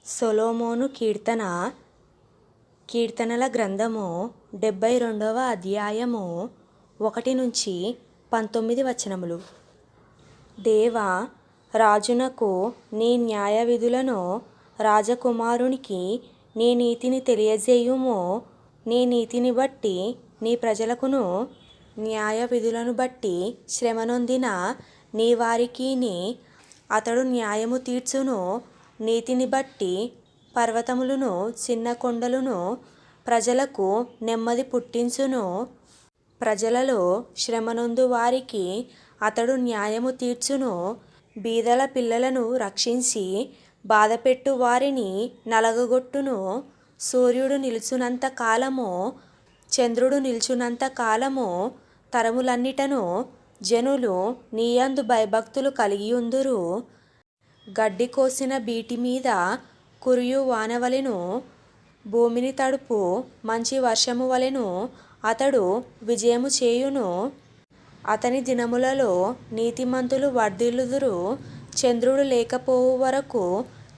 సొలొమోను కీర్తనల గ్రంథము 72వ అధ్యాయము 1-19 వచనములు. దేవా, రాజునకు నీ న్యాయ విధులను, రాజకుమారునికి నీ నీతిని తెలియజేయుము. నీ నీతిని బట్టి నీ ప్రజలకును, న్యాయ విధులను బట్టి శ్రమనొందిన నీ వారికిని అతడు న్యాయము తీర్చును. నీతిని బట్టి పర్వతములను, చిన్న కొండలను ప్రజలకు నెమ్మది పుట్టించును. ప్రజలలో శ్రమనొందు వారికి అతడు న్యాయము తీర్చును. బీదల పిల్లలను రక్షించి బాధపెట్టు వారిని నలగగొట్టును. సూర్యుడు నిలుచునంత కాలము, చంద్రుడు నిలుచునంత కాలము తరములన్నిటను జనులు నీయందు భయభక్తులు కలిగియుందురు. గడ్డి కోసిన బీటి మీద కురియు వానవలెను, భూమిని తడుపు మంచి వర్షము వలెను అతడు విజయము చేయును. అతని దినములలో నీతిమంతులు వర్ధిల్లుదురు. చంద్రుడు లేకపోవు వరకు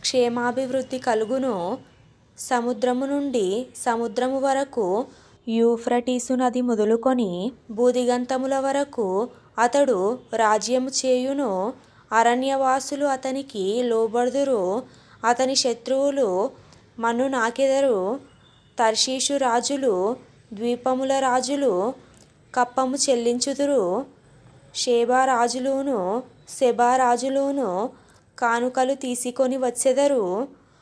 క్షేమాభివృద్ధి కలుగును. సముద్రము నుండి సముద్రము వరకు, యూఫ్రటీసు నది మొదలుకొని భూదిగంతముల వరకు అతడు రాజ్యము చేయును. అరణ్యవాసులు అతనికి లోబడుదురు. అతని శత్రువులు మన్ను నాకెదరు. తర్షీషు రాజులు, ద్వీపముల రాజులు కప్పము చెల్లించుదురు. షేబ రాజులును సెబా రాజులును కానుకలు తీసుకొని వచ్చెదరు.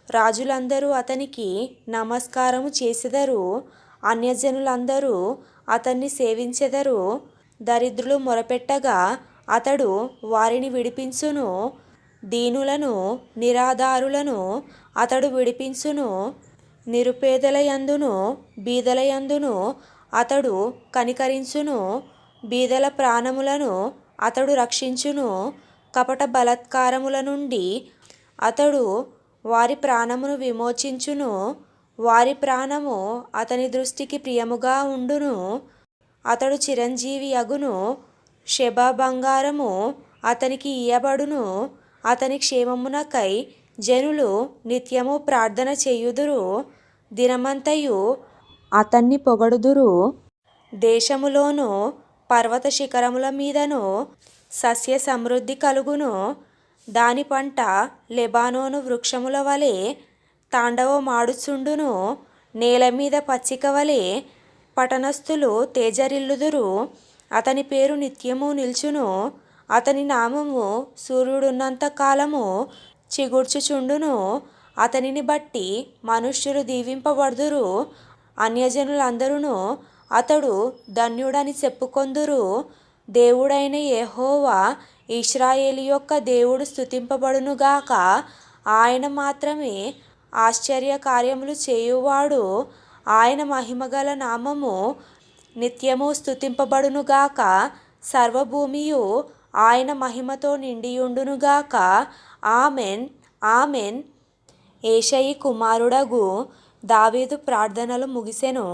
రాజులందరూ అతనికి నమస్కారము చేసెదరు. అన్యజనులందరూ అతన్ని సేవించెదరు. దరిద్రులు మొరపెట్టగా అతడు వారిని విడిపించును. దీనులను, నిరాధారులను అతడు విడిపించును. నిరుపేదల యందును బీదల యందును అతడు కనికరించును. బీదల ప్రాణములను అతడు రక్షించును. కపట బలాత్కారముల నుండి అతడు వారి ప్రాణమును విమోచించును. వారి ప్రాణము అతని దృష్టికి ప్రియముగా ఉండును. అతడు చిరంజీవి యగును. షెబ బంగారము అతనికి ఇయ్యబడును. అతని క్షేమమునకై జనులు నిత్యము ప్రార్థన చేయుదురు. దినమంతయు అతన్ని పొగడుదురు. దేశములోను పర్వత శిఖరముల మీదను సస్య సమృద్ధి కలుగును. దాని పంట లెబానోను వృక్షముల వలె తాండవమాడుచుండును. నేల మీద పచ్చిక వలె పట్టణస్థులు తేజరిల్లుదురు. అతని పేరు నిత్యము నిల్చును. అతని నామము సూర్యుడున్నంత కాలము చిగుర్చుచుండును. అతనిని బట్టి మనుష్యులు దీవింపబడుదురు. అన్యజనులందరూ అతడు ధన్యుడని చెప్పుకొందురు. దేవుడైన యెహోవా, ఇశ్రాయేలు యొక్క దేవుడు స్తుతింపబడునుగాక. ఆయన మాత్రమే ఆశ్చర్య కార్యములు చేయువాడు. ఆయన మహిమగల నామము నిత్యము స్తుతింపబడునుగాక. సర్వభూమియు ఆయన మహిమతో నిండియుండునుగాక. Amen, amen. యేషయి కుమారుడగు దావీదు ప్రార్థనలు ముగిసెను.